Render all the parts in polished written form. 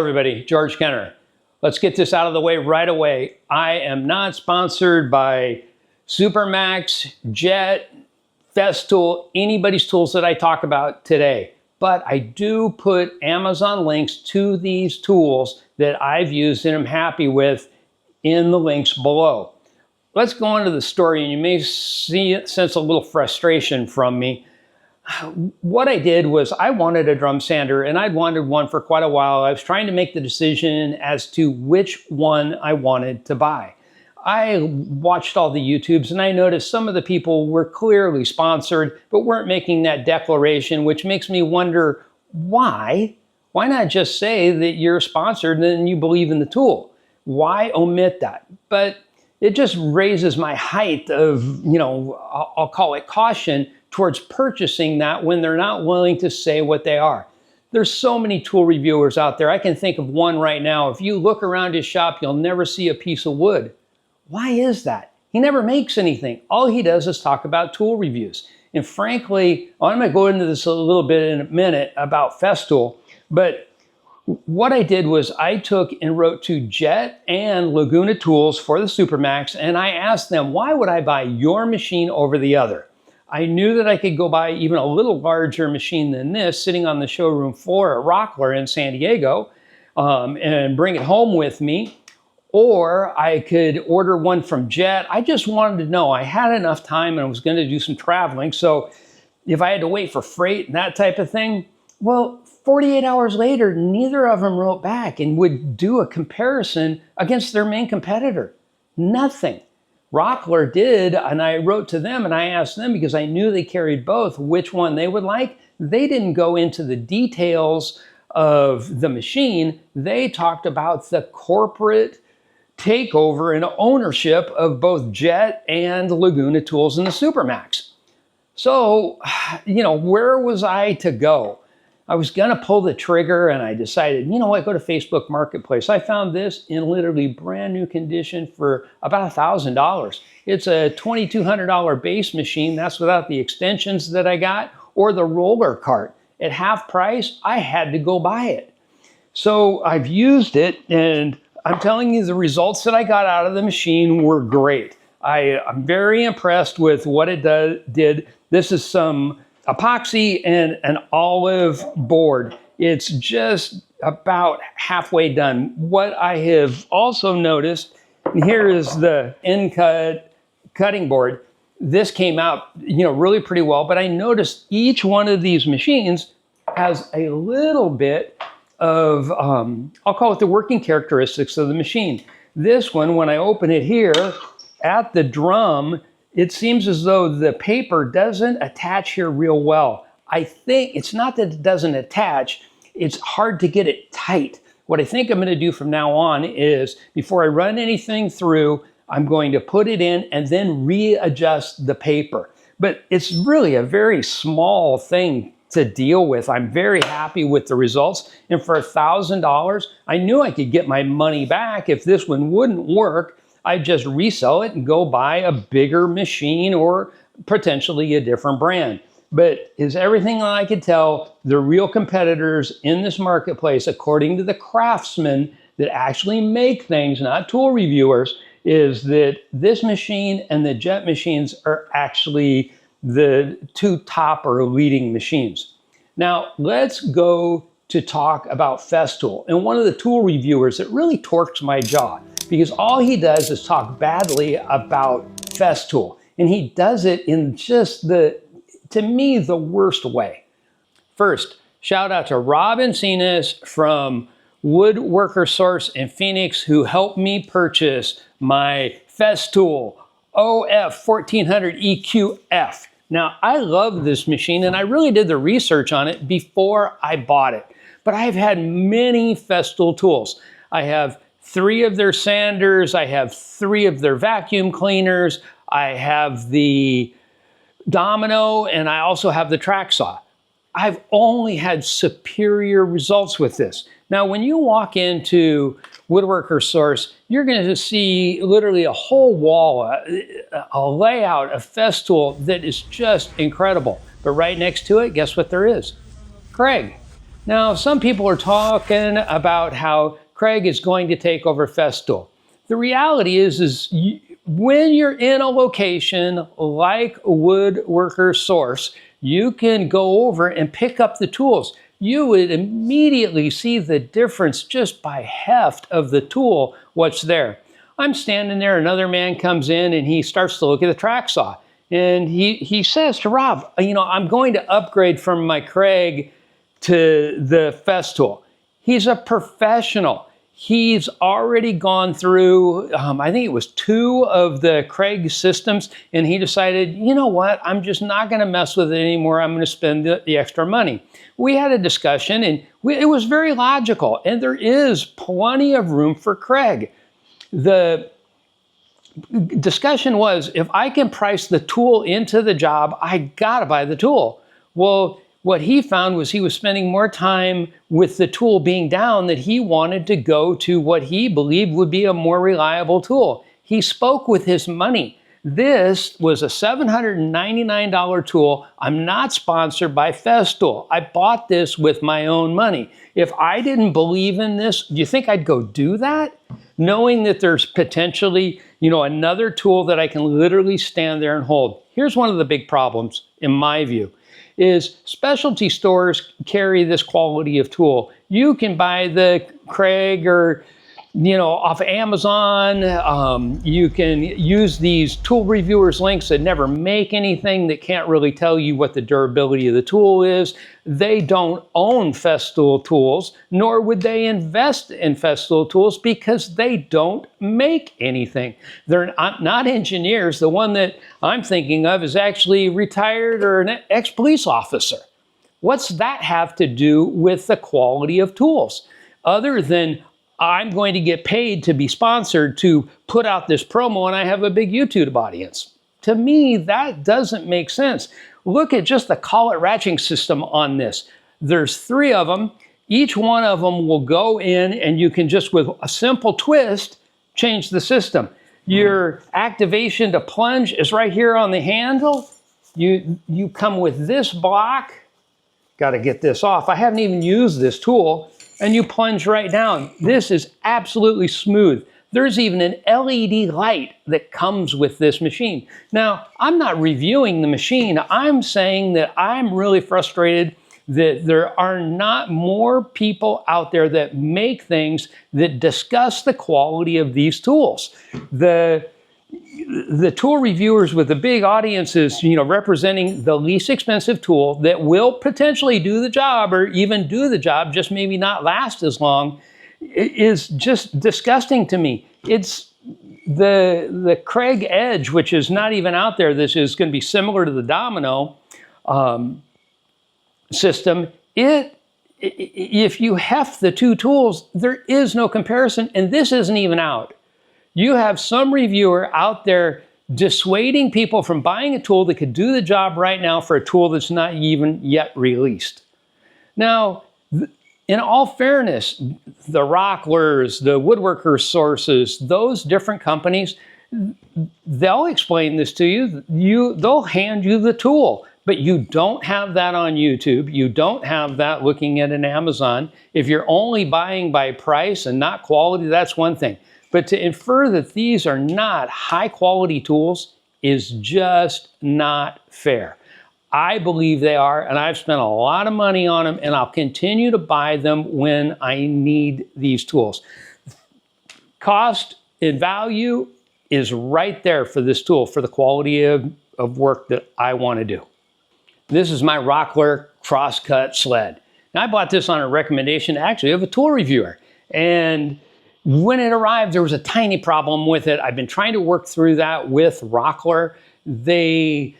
everybody, George Kenner. Let's get this out of the way right away. I am not sponsored by Supermax, Jet, Festool, anybody's tools that I talk about today. But I do put Amazon links to these tools that I've used and am happy with in the links below. Let's go into the story, and you may sense a little frustration from me. What I did was I wanted a drum sander, and I'd wanted one for quite a while. I was trying to make the decision as to which one I wanted to buy. I watched all the YouTubes, and I noticed some of the people were clearly sponsored but weren't making that declaration, which makes me wonder why. Why not just say that you're sponsored and then you believe in the tool? Why omit that? But it just raises my height of, I'll call it caution towards purchasing that when they're not willing to say what they are. There's so many tool reviewers out there. I can think of one right now. If you look around his shop, you'll never see a piece of wood. Why is that? He never makes anything. All he does is talk about tool reviews. And frankly, I'm going to go into this a little bit in a minute about Festool, but what I did was I took and wrote to Jet and Laguna Tools for the Supermax, and I asked them, why would I buy your machine over the other? I knew that I could go buy even a little larger machine than this sitting on the showroom floor at Rockler in San Diego and bring it home with me, or I could order one from Jet. I just wanted to know. I had enough time and I was going to do some traveling, so if I had to wait for freight and that type of thing, well, 48 hours later, neither of them wrote back and would do a comparison against their main competitor. Nothing. Rockler did, and I wrote to them and I asked them, because I knew they carried both, which one they would like. They didn't go into the details of the machine. They talked about the corporate takeover and ownership of both Jet and Laguna Tools and the Supermax. So, where was I to go? I was going to pull the trigger, and I decided, go to Facebook Marketplace. I found this in literally brand new condition for about $1,000. It's a $2,200 base machine. That's without the extensions that I got or the roller cart. At half price, I had to go buy it. So I've used it, and I'm telling you, the results that I got out of the machine were great. I'm very impressed with what it did. This is some epoxy and an olive board. It's just about halfway done. What I have also noticed, and here is the in-cut cutting board. This came out, really pretty well, but I noticed each one of these machines has a little bit of, I'll call it the working characteristics of the machine. This one, when I open it here at the drum, it seems as though the paper doesn't attach here real well. I think it's not that it doesn't attach, it's hard to get it tight. What I think I'm going to do from now on is, before I run anything through, I'm going to put it in and then readjust the paper. But it's really a very small thing to deal with. I'm very happy with the results. And for $1,000, I knew I could get my money back. If this one wouldn't work, I'd just resell it and go buy a bigger machine or potentially a different brand. But is everything I could tell, the real competitors in this marketplace, according to the craftsmen that actually make things, not tool reviewers, is that this machine and the Jet machines are actually the two top or leading machines. Now, let's go to talk about Festool. And one of the tool reviewers that really torques my jaw, because all he does is talk badly about Festool. And he does it in just to me, the worst way. First, shout out to Rob Encinas from Woodworker Source in Phoenix, who helped me purchase my Festool OF 1400 EQF. Now, I love this machine, and I really did the research on it before I bought it. But I've had many Festool tools. I have 3 of their sanders, I have 3 of their vacuum cleaners, I have the Domino, and I also have the track saw. I've only had superior results with this. Now, when you walk into Woodworker Source, you're going to see literally a whole wall, a layout of Festool that is just incredible. But right next to it, guess what there is? Craig. Now, some people are talking about how Craig is going to take over Festool. The reality is when you're in a location like Woodworker Source, you can go over and pick up the tools. You would immediately see the difference just by heft of the tool, what's there. I'm standing there, another man comes in and he starts to look at the track saw. And he says to Rob, I'm going to upgrade from my Craig to the Festool. He's a professional. He's already gone through, I think it was 2 of the Craig systems, and he decided, you know what, I'm just not going to mess with it anymore. I'm going to spend the extra money. We had a discussion, and it was very logical, and there is plenty of room for Craig. The discussion was, if I can price the tool into the job, I got to buy the tool. Well, what he found was he was spending more time with the tool being down that he wanted to go to what he believed would be a more reliable tool. He spoke with his money. This was a $799 tool. I'm not sponsored by Festool. I bought this with my own money. If I didn't believe in this, do you think I'd go do that? Knowing that there's potentially, another tool that I can literally stand there and hold. Here's one of the big problems, in my view, is specialty stores carry this quality of tool. You can buy the Craig or, off of Amazon. You can use these tool reviewers links that never make anything, that can't really tell you what the durability of the tool is. They don't own Festool tools, nor would they invest in Festool tools because they don't make anything. They're not engineers. The one that I'm thinking of is actually retired or an ex-police officer. What's that have to do with the quality of tools? Other than I'm going to get paid to be sponsored to put out this promo and I have a big YouTube audience. To me, that doesn't make sense. Look at just the collet ratcheting system on this. There's 3 of them. Each one of them will go in and you can just, with a simple twist, change the system. Your activation to plunge is right here on the handle. You come with this block. Got to get this off. I haven't even used this tool. And you plunge right down. This is absolutely smooth. There's even an LED light that comes with this machine. Now, I'm not reviewing the machine. I'm saying that I'm really frustrated that there are not more people out there that make things that discuss the quality of these tools. The tool reviewers with the big audiences, representing the least expensive tool that will potentially do the job, or even do the job, just maybe not last as long, is just disgusting to me. It's the Craig Edge, which is not even out there. This is going to be similar to the Domino system. If you heft the 2 tools, there is no comparison, and this isn't even out. You have some reviewer out there dissuading people from buying a tool that could do the job right now for a tool that's not even yet released. Now, in all fairness, the Rocklers, the Woodworker Sources, those different companies, they'll explain this to you. They'll hand you the tool, but you don't have that on YouTube. You don't have that looking at an Amazon. If you're only buying by price and not quality, that's one thing. But to infer that these are not high quality tools is just not fair. I believe they are, and I've spent a lot of money on them, and I'll continue to buy them when I need these tools. Cost and value is right there for this tool, for the quality of work that I want to do. This is my Rockler crosscut sled. Now, I bought this on a recommendation actually of a tool reviewer, and when it arrived, there was a tiny problem with it. I've been trying to work through that with Rockler. It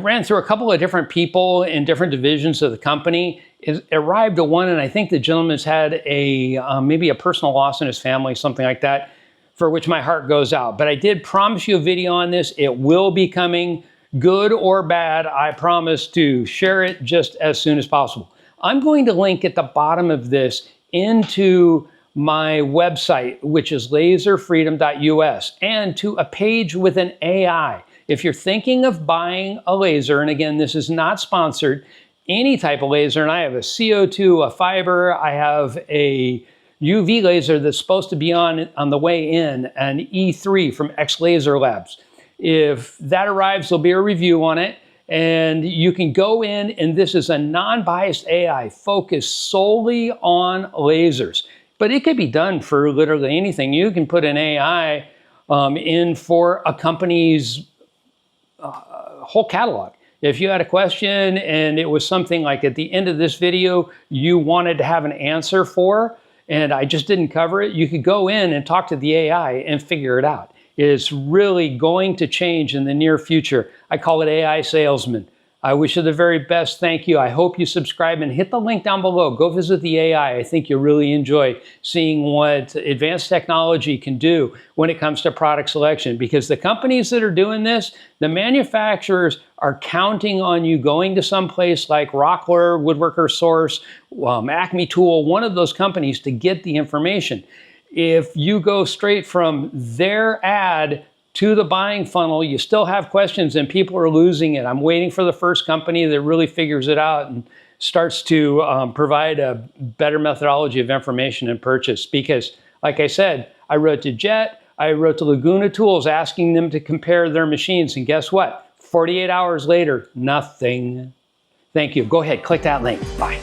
ran through a couple of different people in different divisions of the company. It arrived to one, and I think the gentleman's had maybe a personal loss in his family, something like that, for which my heart goes out. But I did promise you a video on this. It will be coming, good or bad. I promise to share it just as soon as possible. I'm going to link at the bottom of this into my website, which is laserfreedom.us, and to a page with an AI. If you're thinking of buying a laser, and again, this is not sponsored, any type of laser, and I have a CO2, a fiber, I have a UV laser that's supposed to be on the way in, an E3 from X Laser Labs. If that arrives, there'll be a review on it, and you can go in, and this is a non-biased AI focused solely on lasers. But it could be done for literally anything. You can put an AI in for a company's whole catalog. If you had a question and it was something like at the end of this video you wanted to have an answer for, and I just didn't cover it, you could go in and talk to the AI and figure it out. It's really going to change in the near future. I call it AI salesman. I wish you the very best. Thank you. I hope you subscribe and hit the link down below. Go visit the AI. I think you'll really enjoy seeing what advanced technology can do when it comes to product selection, because the companies that are doing this, the manufacturers are counting on you going to some place like Rockler, Woodworker Source, Acme Tool, one of those companies, to get the information. If you go straight from their ad to the buying funnel, you still have questions and people are losing it. I'm waiting for the first company that really figures it out and starts to provide a better methodology of information and purchase. Because, like I said, I wrote to Jet, I wrote to Laguna Tools asking them to compare their machines, and guess what? 48 hours later, nothing. Thank you. Go ahead, click that link. Bye.